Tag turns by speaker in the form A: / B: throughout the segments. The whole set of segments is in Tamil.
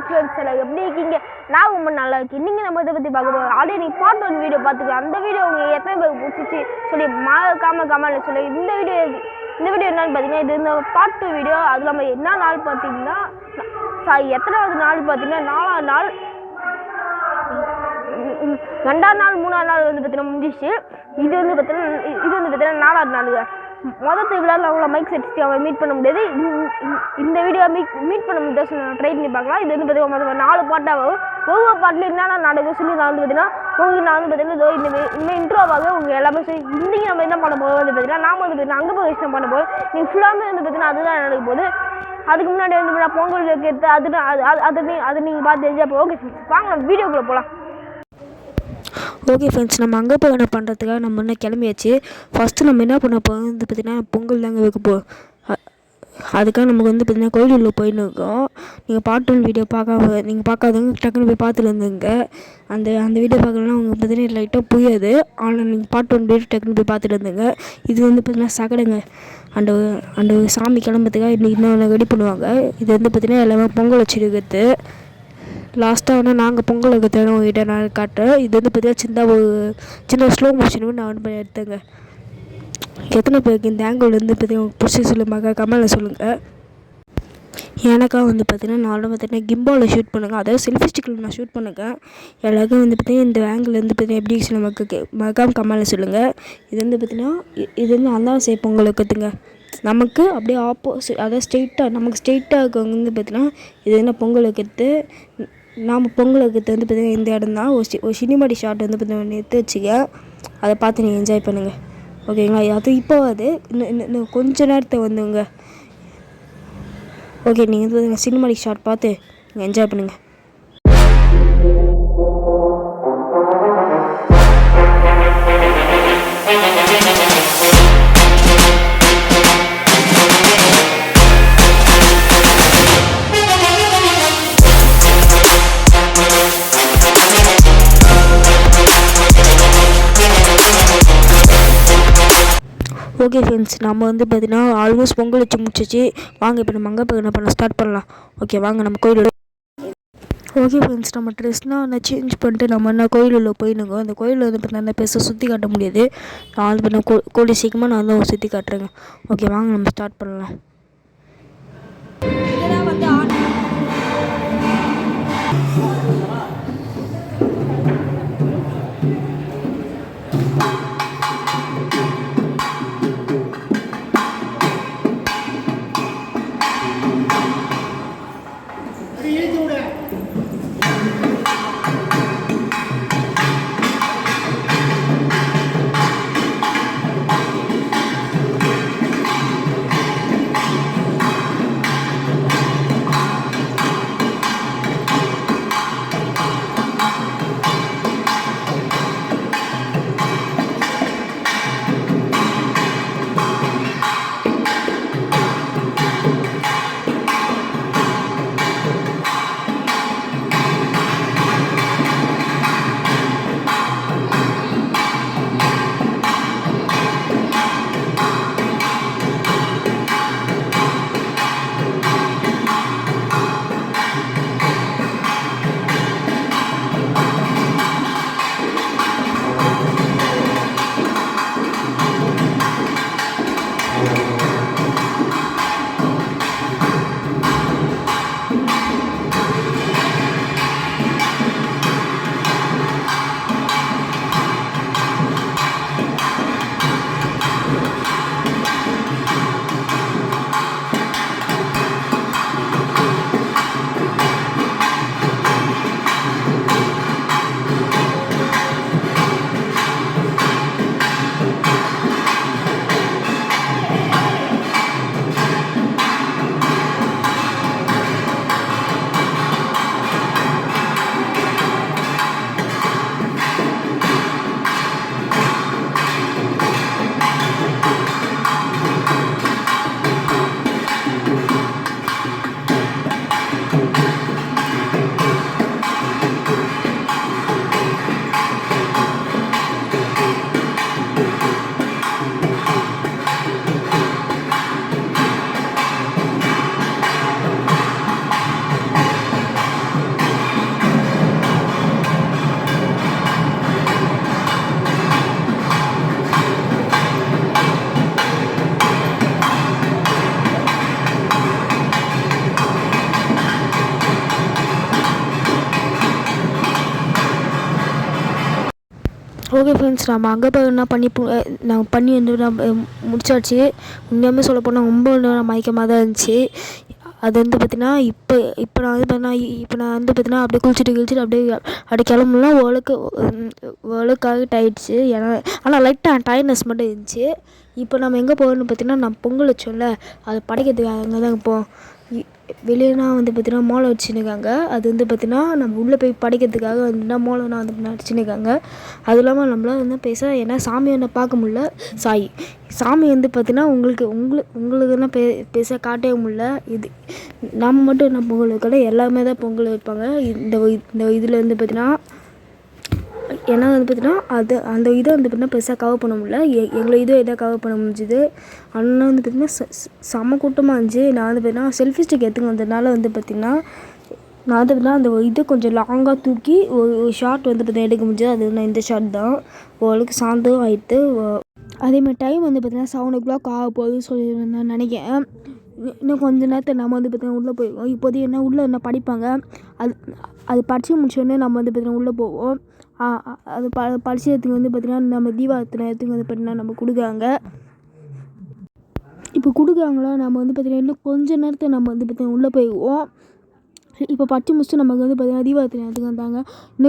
A: ஃப்ரெண்ட்ஸ் எல்லாம் எப்படி இருக்கீங்க? நான் ரொம்ப நல்லா இருக்கேன். நீங்கள் நம்ம இதை பற்றி பார்க்க போகிறோம். ஆல்ரெடி பார்ட் 1 வீடியோ பார்த்துக்கலாம். அந்த வீடியோ உங்களுக்கு எத்தனை பேருக்கு பிடிச்சிச்சு சொல்லி கமெண்ட்ல சொல்லி இந்த வீடியோ என்னன்னு பார்த்தீங்கன்னா இது இந்த பார்ட் 2 வீடியோ. அது நம்ம என்ன நாள் பார்த்தீங்கன்னா எத்தனாவது நாள் பார்த்தீங்கன்னா 4ஆவது நாள் 2ஆவது நாள் 3ஆவது நாள் வந்து பார்த்தீங்கன்னா முடிஞ்சிச்சு. இது வந்து பார்த்தீங்கன்னா 4ஆவது நாளுங்க. மொதல் திருவிழாவில் அவங்கள மைக் செட் அவங்க மீட் பண்ண முடியாது. இந்த வீடியோ மீட் பண்ண முடியாது ட்ரை பண்ணி பார்க்கலாம். இது வந்து பார்த்தீங்கன்னா 4 பாட்டாகும். ஒவ்வொரு பாட்டில் என்னென்ன நடக்குது சொல்லி நான் வந்து பார்த்தீங்கன்னா இந்த இன்ட்ரோவாக உங்களுக்கு எல்லாமே சொல்லி இன்றைக்கி நம்ம என்ன பண்ண போகிறோம் வந்து பார்த்தீங்கன்னா நாம் வந்து பார்த்தீங்கன்னா அங்கே போய் விஷயம் பண்ண போகிறோம். நீங்கள் ஃபுல்லாமே வந்து பார்த்தீங்கன்னா அதுதான் நடக்க போகுது. அதுக்கு முன்னாடி வந்து பொங்கல் எடுத்து அதை நீங்கள் பார்த்து தெரிஞ்சா ஓகே வாங்க நம்ம வீடியோக்குள்ளே போகலாம்.
B: ஓகே ஃப்ரெண்ட்ஸ், நம்ம அங்கே போய் என்ன பண்ணுறதுக்காக நம்ம இன்னும் கிளம்பியாச்சு. ஃபஸ்ட்டு நம்ம என்ன பண்ண போகிறோம் வந்து பார்த்திங்கன்னா பொங்கல் தாங்க வைக்க போகிறோம். அதுக்காக நமக்கு வந்து பார்த்திங்கன்னா கோயிலுள்ள போயின்னு இருக்கோம். நீங்கள் பார்ட் 1 வீடியோ பார்க்காதவங்க டக்குன்னு போய் பார்த்துட்டு வந்துங்க. அந்த வீடியோ பார்க்கலன்னா அவங்க பார்த்திங்கன்னா லைட்டாக புரியாது. ஆனால் நீங்கள் பார்ட் 1 வீடியோ டக்குன்னு போய் பார்த்துட்டு வந்துங்க. இது வந்து பார்த்திங்கன்னா சகடுங்க. அந்த சாமி கிளம்புறதுக்காக இன்றைக்கி இன்னும் ரெடி பண்ணுவாங்க. இது வந்து பார்த்திங்கன்னா எல்லாமே பொங்கல் வச்சுருக்கிறது. லாஸ்ட்டாக வந்து நாங்கள் பொங்கல் வைக்கிறத உங்ககிட்ட நான் காட்டுறேன். இது வந்து பார்த்தீங்கன்னா சின்ன ஸ்லோ மோஷன் நான் வந்து எடுத்தேங்க. எத்தனை பேருக்கு இந்த ஆங்கிள் வந்து பார்த்தீங்கன்னா பிடிச்சி சொல்லுவாங்க கமெண்டில் சொல்லுங்கள். எனக்காக வந்து பார்த்தீங்கன்னா நானும் பார்த்தீங்கன்னா கிம்பாலில் ஷூட் பண்ணுங்கள், அதாவது செல்ஃபி ஸ்டிக்கில் நான் ஷூட் பண்ணுங்கள். எல்லாருக்கும் வந்து பார்த்தீங்கன்னா இந்த ஆங்கிள் வந்து பார்த்தீங்கன்னா எப்படி நமக்கு மறக்காம கமெண்டில் சொல்லுங்கள். இது வந்து பார்த்தீங்கன்னா இது வந்து அந்தாசை பொங்கல் வைக்கிறதுங்க. நமக்கு அப்படியே ஆப்போசிட், அதாவது நமக்கு ஸ்ட்ரெயிட்டாக இருக்கவங்க வந்து பார்த்தீங்கன்னா இது என்ன பொங்கல் வைக்கிறது. நாம் பொங்கல் வைக்கிறது வந்து பார்த்திங்கன்னா இந்த இடம் தான். ஒரு சினிமாடி ஷாட் வந்து பார்த்தீங்கன்னா எடுத்து வச்சுக்க, அதை பார்த்து நீங்கள் என்ஜாய் பண்ணுங்கள் ஓகேங்களா. அது இப்போ இன்னும் கொஞ்சம் நேரத்தை வந்துங்க. ஓகே, நீங்கள் வந்து சினிமாடி ஷாட் பார்த்து நீங்கள் என்ஜாய் பண்ணுங்கள். ஓகே ஃப்ரெண்ட்ஸ், நம்ம வந்து பார்த்திங்கன்னா ஆல்மோஸ்ட் பொங்கல் வச்சு முடிச்சிச்சு. வாங்க இப்போ நம்ம அங்கே போய் என்ன பண்ண ஸ்டார்ட் பண்ணலாம். ஓகே வாங்க நம்ம கோயிலோட. ஓகே ஃப்ரெண்ட்ஸ், நம்ம ட்ரெஸ்னால் சேஞ்ச் பண்ணிட்டு நம்ம என்ன கோயிலுள்ள போயிடுங்க. அந்த கோயிலில் வந்து பார்த்தீங்கன்னா பெருசாக சுற்றி காட்ட முடியாது. நான் வந்து பார்த்தீங்கன்னா கோயில் சீக்கிரமாக நான் வந்து சுற்றி காட்டுறேங்க. ஓகே வாங்க நம்ம ஸ்டார்ட் பண்ணலாம். ஓகே ஃப்ரெண்ட்ஸ், நம்ம அங்கே போய் என்ன நாங்கள் பண்ணி வந்து நம்ம முடிச்சாச்சு. உண்மையாகவே சொல்ல போனால் ரொம்ப மயக்கமாக தான் இருந்துச்சு. அது வந்து பார்த்திங்கன்னா இப்போ நான் வந்து பார்த்திங்கன்னா அப்படியே குளிச்சுட்டு அப்படியே கிளம்புலாம் ஒழுக்காக ஆகிடுச்சு. ஏன்னா ஆனால் லைட்டாக டயர்ட்னஸ் மட்டும் இருந்துச்சு. இப்போ நம்ம எங்கே போகணும்னு பார்த்திங்கன்னா, நம்ம பொங்கல் வச்சோம்ல, அதை படைக்கிறதுக்கு அங்கே தான் இப்போ வெளியேனா வந்து பார்த்திங்கன்னா மோளம் வச்சுன்னுக்காங்க. அது வந்து பார்த்திங்கன்னா நம்ம உள்ளே போய் படைக்கிறதுக்காக வந்துன்னா மோளம்னா வந்து அடிச்சுன்னுக்காங்க. அதுவும் இல்லாமல் நம்மளால் வந்து ஏன்னா சாமி என்ன பார்க்க முடியல. சாமி வந்து பார்த்திங்கன்னா உங்களுக்குன்னா பெருசாக காட்டவே முடியல. இது நம்ம மட்டும் என்ன பொங்கல் வைக்கல, எல்லாமே தான் பொங்கல் வைப்பாங்க இந்த இதில் வந்து பார்த்திங்கன்னா. ஏன்னா வந்து பார்த்திங்கன்னா அந்த இதை வந்து பார்த்திங்கன்னா பெருசாக கவர் பண்ண முடியல. எங்களை இதை கவர் பண்ண முடிஞ்சுது. ஆனால் வந்து பார்த்திங்கன்னா செம்ம கூட்டமாக இருந்துச்சு. நான் வந்து பார்த்திங்கன்னா செல்ஃபி ஸ்டிக் எடுத்துக்க வந்ததுனால வந்து பார்த்திங்கன்னா நான் வந்து பார்த்திங்கன்னா அந்த இதை கொஞ்சம் லாங்காக தூக்கி ஒரு ஷார்ட் வந்து பார்த்திங்கன்னா எடுக்க முடிஞ்சது. அது நான் இந்த ஷார்ட் தான். ஓரளவுக்கு சாயந்தரம் ஆகிட்டு அதேமாதிரி டைம் வந்து பார்த்திங்கன்னா 7 o'clock ஆக போகுதுன்னு சொல்லி நான் நினைக்கிறேன். இன்னும் கொஞ்சம் நேரத்தில் நம்ம வந்து பார்த்திங்கன்னா உள்ளே போயிடுவோம். இப்போதைக்கு என்ன படிப்பாங்க. அது படித்து முடிச்சோடனே நம்ம வந்து பார்த்திங்கன்னா உள்ளே போவோம். அது படிச்சதுக்கு வந்து பார்த்திங்கன்னா நம்ம தீபாவளி நேரத்துக்கு வந்து பார்த்திங்கன்னா நம்ம கொடுக்குறாங்க. இப்போ கொடுக்குறாங்களா, நம்ம வந்து பார்த்திங்கன்னா இன்னும் கொஞ்சம் நேரத்தில் நம்ம வந்து பார்த்திங்கன்னா உள்ளே போயிடுவோம். இப்போ படித்து முடிச்சுட்டு நமக்கு வந்து பார்த்திங்கன்னா தீபாவளி நேரத்துக்கு வந்தாங்க.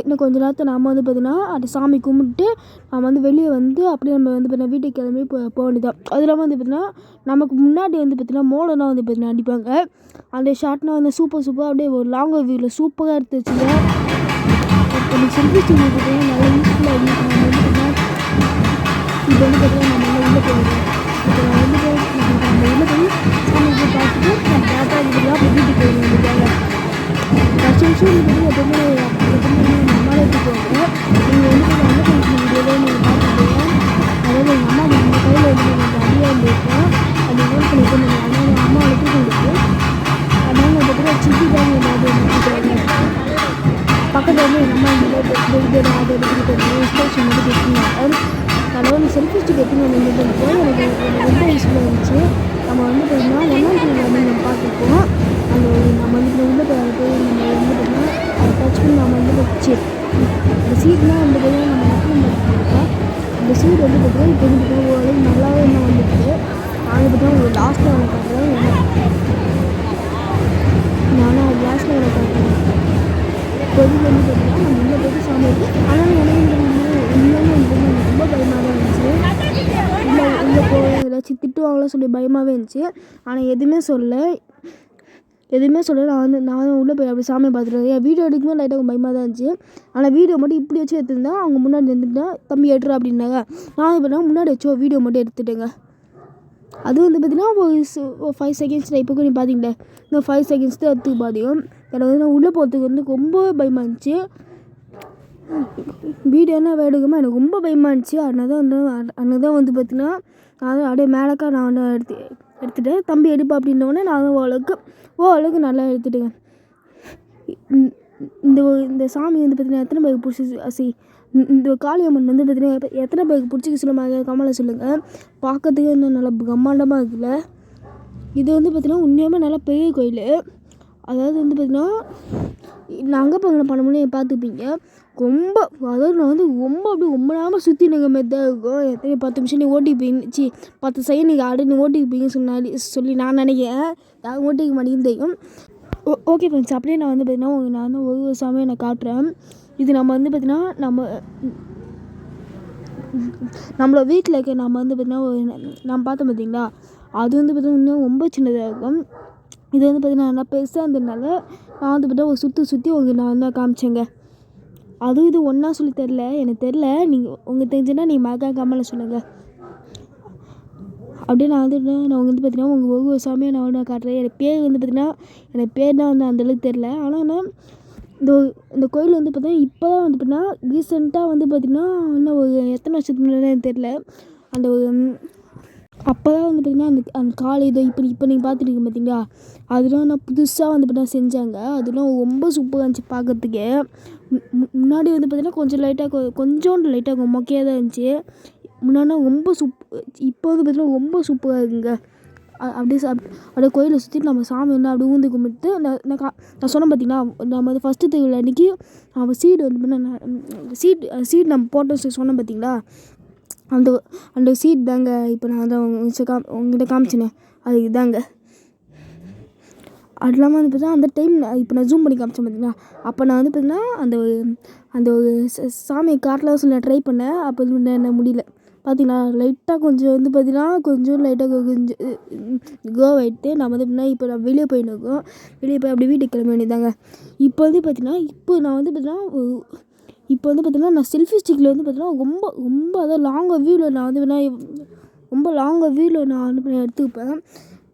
B: இன்னும் கொஞ்சம் நேரத்தில் நம்ம வந்து பார்த்திங்கன்னா அந்த சாமி கும்பிட்டு நம்ம வந்து வெளியே வந்து அப்படியே நம்ம வந்து பார்த்திங்கன்னா வீட்டுக்கு கிளம்பி போக வேண்டியதான். அது இல்லாமல் வந்து பார்த்திங்கன்னா நமக்கு முன்னாடி வந்து பார்த்திங்கன்னா மோளம்லாம் வந்து பார்த்திங்கன்னா அடிப்பாங்க. அந்த ஷார்ட்னால் வந்து சூப்பராக அப்படியே ஒரு லாங் வியூவில் சூப்பராக எடுத்து வச்சுங்க. எனக்கு செல்ஃபி ஸ்டிக் பார்த்திங்கன்னா நல்லா யூஸ்ஃபுல்லாக இருந்துச்சு. நம்ம வந்து பார்த்திங்கன்னா இப்போ வந்து பார்த்திங்கன்னா நம்ம உள்ளே போயிடுவோம். இப்போ நான் வந்து நம்ம உள்ளே போய் சாமி போய் பார்த்துட்டு நம்ம டேட்டா இதுலாம் அப்போ வீட்டுக்கு போயிடுவோம். ஃபஸ்ட் விஷயம் வந்து எப்பவுமே நம்மளால எடுத்துக்குவாங்க. நீங்கள் வந்து அண்ணன் ஃபங்க்ஷன் வீடியோவில் நீங்கள் பார்த்துருப்பீங்க. அதாவது எங்கள் அம்மா நம்ம கையில் வந்து எனக்கு அடியாக இருந்திருக்கோம். அது என்ன பண்ணிட்டு நம்ம அம்மா எடுத்துட்டு இருக்கு. அதனால நம்ம கூட சிட்டி தான் ஏதாவது பக்கத்தில் வந்து எங்கள் அம்மா இந்த அது எடுத்துக்கிட்டு இன்ஸ்பிரேஷன் வந்து பேசினாங்க. அதனால் வந்து செல்ஃபி ஸ்டிக் எடுத்துன்னு வந்து எனக்கு ரொம்ப யூஸ்ஃபுல்லாக இருந்துச்சு. நம்ம வந்து பார்த்திங்கன்னா 1 வந்து நம்ம பார்த்துருப்போம். அந்த நம்ம வந்து உள்ளே போய் நம்ம வந்து பார்த்திங்கன்னா அதை டச் பண்ணி நம்ம வந்து வச்சு இந்த சீட்லாம் வந்து பார்த்திங்கன்னா நம்ம நக்கல் பண்ணிருக்கோம். அந்த சீட் வந்து பார்த்திங்கன்னா இப்போ வந்து பார்த்திங்கன்னா ஓரளவுக்கு நல்லாவே என்ன வந்துருக்கு. நாங்கள் பார்த்திங்கன்னா ஒரு லாஸ்ட்டில் அவனை காட்டுறேன். நானும் அது லாஸ்ட்டில் அவனை காட்டுறேன். இப்போதைக்கு வந்து பார்த்திங்கன்னா நம்ம உள்ளே போய்ட்டு சாமி ஆனால் இன்னொன்று வந்து எனக்கு ரொம்ப பயமாக தான் இருந்துச்சு. உள்ளே போய் ஏதாச்சும் திட்டுவாங்களோ சொல்லி பயமாகவே இருந்துச்சு. ஆனால் எதுவுமே சொல்ல நான் வந்து உள்ளே போய் அப்படி சாமியை பார்த்துட்டு என் வீடியோ எடுக்கும்போது லைட்டாக பயமாக தான் இருந்துச்சு. ஆனால் வீடியோ மட்டும் இப்படி வச்சு எடுத்துருந்தா அவங்க முன்னாடி இருந்துட்டா தம்பி எடுறா அப்படின்னாங்க. நான் இப்போ முன்னாடி வச்சோ வீடியோ மட்டும் எடுத்துட்டேங்க. அது வந்து பார்த்திங்கன்னா ஒரு 5 seconds தான். இப்போ கூட பார்த்தீங்களே இன்னும் 5 seconds தான் எடுத்துக்கு பாதியும். எனக்கு வந்து நான் உள்ளே போகிறதுக்கு வந்து ரொம்ப பயமாக இருந்துச்சு. வீடியோ என்ன எடுக்குமா எனக்கு ரொம்ப பயமாக இருந்துச்சு. அதனால தான் வந்து பார்த்திங்கன்னா நான் அப்படியே மேலக்கா நான் வந்து எடுத்துட்டேன். தம்பி எடுப்பா அப்படின்னோடனே நான் ஓரளவுக்கு நல்லா எடுத்துட்டேங்க. இந்த சாமி வந்து பார்த்திங்கன்னா எத்தனை பேருக்கு பிடிச்சி இந்த காளியம்மன் வந்து பார்த்திங்கன்னா எத்தனை பேருக்கு பிடிச்சிக்க சொல்லுவாங்க கமலை சொல்லுங்கள். பார்க்கறதுக்கு இன்னும் நல்லா பிரம்மாண்டமாக இருக்குல்ல. இது வந்து பார்த்திங்கன்னா உண்மையாகவே நல்லா பெரிய கோயில். அதாவது வந்து பார்த்திங்கன்னா நான் அங்கே போய் பண்ண முடியும் பார்த்துப்பீங்க. அதாவது நான் வந்து அப்படியே ரொம்ப நேரமாக சுற்றி நிற்க மாதிரி தான் இருக்கும். எத்தனை 10 நிமிஷம் நீ ஓட்டிப்பீங்க 10 செகண்ட் நீங்கள் ஆடு ஓட்டிப்பீங்கன்னு சொல்லி நான் நினைக்கிறேன். யாரும் ஓட்டிக்க மாட்டேங்குன்னு தெரியும். ஓகே ஃப்ரெண்ட்ஸ், அப்படியே நான் வந்து பார்த்திங்கன்னா நான் வந்து ஒரு சாமியை நான் காட்டுறேன். இது நம்ம வந்து பார்த்திங்கன்னா நம்மளோட வீட்டில் இருக்க நம்ம வந்து பார்த்திங்கன்னா நம்ம பார்த்தோம் பார்த்திங்களா, அது வந்து பார்த்திங்கன்னா இன்னும் ரொம்ப சின்னதாக இருக்கும். இது வந்து பார்த்திங்கன்னா நல்லா பெருசாக இருந்ததுனால நான் வந்து பார்த்திங்கன்னா ஒரு சுற்றி உங்களுக்கு நான் வந்து காமிச்சேங்க. அதுவும் இது ஒன்றா சொல்லி எனக்கு தெரில. நீங்கள் உங்களுக்கு தெரிஞ்சுன்னா நீங்கள் மறக்காம கமெண்ட்டில் சொல்லுங்கள். அப்படியே நான் வந்து பார்த்திங்கன்னா உங்கள் ஒவ்வொரு சாமியை நான் வந்து காட்டுறேன். எனக்கு பேர் வந்து பார்த்திங்கன்னா எனக்கு பேர் தான் வந்து அந்தளவுக்கு தெரில. ஆனால் இந்த கோயில் வந்து பார்த்திங்கன்னா இப்போ தான் வந்து பார்த்திங்கன்னா ரீசெண்டாக வந்து பார்த்திங்கன்னா இன்னும் ஒரு எத்தனை வருஷத்துக்கு முன்னாடி எனக்கு தெரில. அந்த ஒரு அப்போ தான் வந்து பார்த்திங்கன்னா அந்த காலை இதை இப்போ நீங்கள் பார்த்துருக்கீங்க பார்த்திங்களா, அதெல்லாம் நான் புதுசாக வந்து பார்த்திங்கன்னா செஞ்சாங்க. அதெல்லாம் ரொம்ப சூப்பராக இருந்துச்சு பார்க்கறதுக்கே. முன்னாடி வந்து பார்த்திங்கன்னா கொஞ்சோண்டு லைட்டாக மொக்கையாக தான் இருந்துச்சு. முன்னாடி ரொம்ப இப்போ வந்து பார்த்திங்கன்னா ரொம்ப சூப்பராக இருக்குங்க. அப்படியே கோயிலை சுற்றிட்டு நம்ம சாமி வந்து அப்படி ஊந்து கும்பிட்டு நான் சொன்னேன் பார்த்தீங்கன்னா, நம்ம வந்து ஃபஸ்ட்டு திருவிழா அன்றைக்கி அவன் சீடு வந்து சீட் நம்ம போட்டோம் சொன்னேன் பார்த்தீங்களா, அந்த சீட் தாங்க இப்போ நான் வந்து உங்ககிட்ட காமிச்சினேன். அது இதாங்க. அது இல்லாமல் வந்து பார்த்தீங்கன்னா அந்த டைம் இப்போ நான் ஜூம் பண்ணி காமிச்சேன் பார்த்தீங்களா, அப்போ நான் வந்து பார்த்தீங்கன்னா அந்த சாமியை காட்டலாம் சொல்லி நான் ட்ரை பண்ணேன். அப்போ என்ன முடியல பார்த்தீங்களா, லைட்டாக கொஞ்சம் வந்து பார்த்தீங்கன்னா கொஞ்சம் லைட்டாக கொஞ்சம் கோவாயிட்டு நம்ம வந்து எப்படின்னா இப்போ நான் வெளியே போயின்னு வெளியே போய் அப்படி வீட்டுக்கு கிளம்ப வேண்டியதாங்க. இப்போ வந்து பார்த்தீங்கன்னா நான் வந்து பார்த்தீங்கன்னா நான் செல்ஃபி ஸ்டிக்கில் வந்து பார்த்தீங்கன்னா ரொம்ப ரொம்ப அதான் லாங்காக வியூவில் நான் வந்து ரொம்ப லாங்காக வியூவில் நான் வந்து எடுத்துப்பேன்.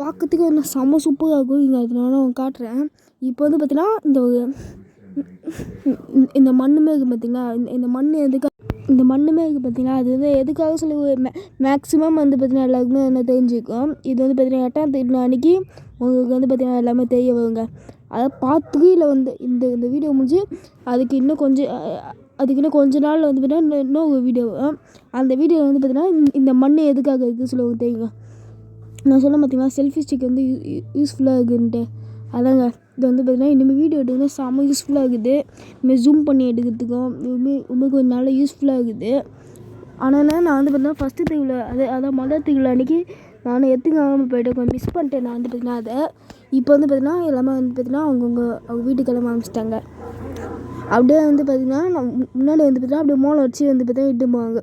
B: பார்க்கறதுக்கு வந்து செம்ம சூப்பராக இருக்கும். இங்கே அதனால நான் காட்டுறேன். இப்போ வந்து பார்த்தீங்கன்னா இந்த மண்ணுமே இருக்குது பார்த்தீங்களா, இந்த மண் மண்ணுமே இருக்குது பார்த்தீங்களா, அது வந்து எதுக்காக சொல்லி மேக்ஸிமம் வந்து பார்த்தீங்கன்னா எல்லாருக்குமே என்ன தெரிஞ்சுக்கும். இது வந்து பார்த்தீங்கன்னா 8ஆம் தேதி அன்றைக்கி உங்களுக்கு வந்து பார்த்தீங்கன்னா எல்லாமே தெரிய வருங்க. அதை பார்த்துக்கு இல்லை வந்து இந்த வீடியோ முடிஞ்சு அதுக்கு இன்னும் கொஞ்ச நாள் வந்து பார்த்தீங்கன்னா இன்னும் ஒரு வீடியோ அந்த வீடியோ வந்து பார்த்தீங்கன்னா இந்த மண் எதுக்காக இருக்குது சொல்லுவாங்க தெரியுங்க. நான் சொன்ன பார்த்தீங்கன்னா செல்ஃபி ஸ்டிக் வந்து யூஸ்ஃபுல்லாக இருக்குன்ட்டு, அதாங்க இது வந்து பார்த்தீங்கன்னா இனிமேல் வீடியோ எடுக்கிறது செம்ம யூஸ்ஃபுல்லாக இருக்குது. இனிமேல் ஜூம் பண்ணி எடுக்கிறதுக்கும் ரொம்ப கொஞ்சம் நல்லா யூஸ்ஃபுல்லாக இருக்குது. ஆனால் நான் வந்து பார்த்தீங்கன்னா ஃபஸ்ட்டு திருவிழா அதான் மொதல் திருவிழா அன்றைக்கி நான் எடுத்துக்காமல் போய்ட்டு கொஞ்சம் மிஸ் பண்ணிட்டேன். நான் வந்து பார்த்தீங்கன்னா அதை இப்போ வந்து பார்த்தீங்கன்னா எல்லாமே வந்து பார்த்தீங்கன்னா அவங்க வீட்டுக்கு கிளம்ப ஆரம்பிச்சிட்டாங்க. அப்படியே வந்து பார்த்தீங்கன்னா முன்னாடி வந்து பார்த்தீங்கன்னா அப்படியே மோளை வச்சு வந்து பார்த்தீங்கன்னா இட்டு போவாங்க.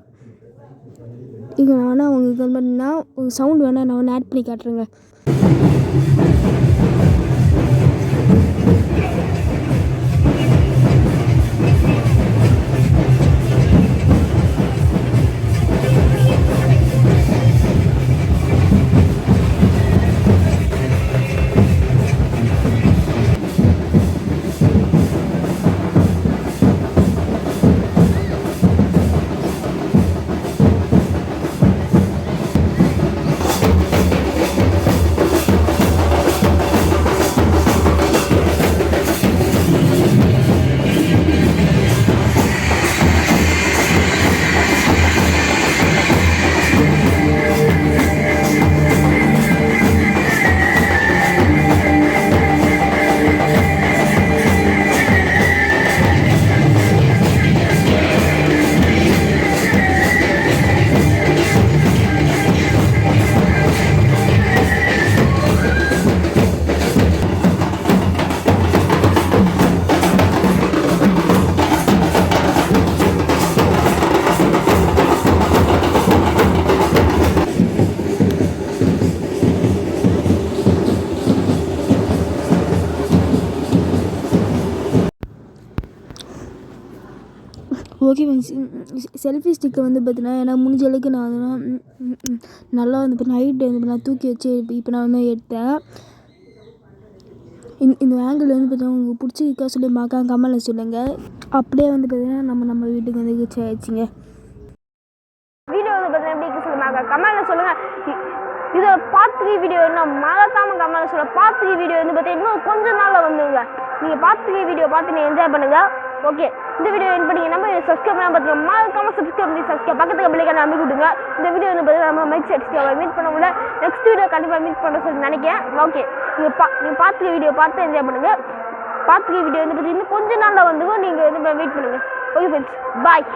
B: இங்கே வேணால் அவங்களுக்கு வந்து பார்த்தீங்கன்னா ஒரு சவுண்ட் வேணால் நான் ஆட் பண்ணி காட்டுறேங்க. ஓகே ஃப்ரெண்ட்ஸ், செல்ஃபி ஸ்டிக்கை வந்து பார்த்தீங்கன்னா எனக்கு முடிஞ்ச அளவுக்கு நான் அதெல்லாம் நல்லா வந்து இப்போ நைட்டு வந்து நான் தூக்கி வச்சு இப்போ நான் வந்து எடுத்தேன். இந்த ஆங்கிள் வந்து பார்த்தீங்கன்னா உங்களுக்கு பிடிச்சிருக்கா சொல்லி மறக்காம கமெண்ட்டில் சொல்லுங்கள். அப்படியே வந்து பார்த்தீங்கன்னா நம்ம வீட்டுக்கு வந்து ரீச் ஆகிடுச்சிங்க.
A: வீடியோ வந்து பார்த்தீங்கன்னா எப்படி இருக்கு சொல்லுங்க, கமெண்ட்டில் சொல்லுங்கள். இதை பார்த்துக்கு வீடியோ இன்னும் மறக்காமல் கமெண்ட்டில் சொல்லுங்கள். பார்த்துக்கு வீடியோ வந்து பார்த்தீங்கன்னா இன்னும் கொஞ்சம் நாளில் வந்துங்க. நீங்கள் பார்த்துக்கு வீடியோ பார்த்து நீங்கள் என்ஜாய் பண்ணுங்கள். ஓகே, இந்த வீடியோ என் பண்ணி நம்ம சப்ஸ்கிரைப் பண்ணால் பார்த்தீங்கன்னா மறக்காமல் சப்ஸ்கிரைப் பண்ணி பக்கத்துக்கு பிள்ளைக்கான அமைக்க விட்டுங்க. இந்த வீடியோ வந்து பார்த்தீங்கன்னா நம்ம மைக் செட்ஸ்க்கு மீட் பண்ண முடியல. நெக்ஸ்ட் வீடியோ கண்டிப்பாக மீட் பண்ண சொல்லி நினைக்கிறேன். ஓகே, நீங்கள் பார்த்துக்க வீடியோ பார்த்து என்ஜாய் பண்ணுங்கள். பார்த்துக்க வீடியோ வந்து பார்த்தீங்கன்னா கொஞ்ச நாளில் வந்து நீங்கள் வந்து மீட் பண்ணுங்கள். ஓகே ஃப்ரெண்ட்ஸ், பாய்.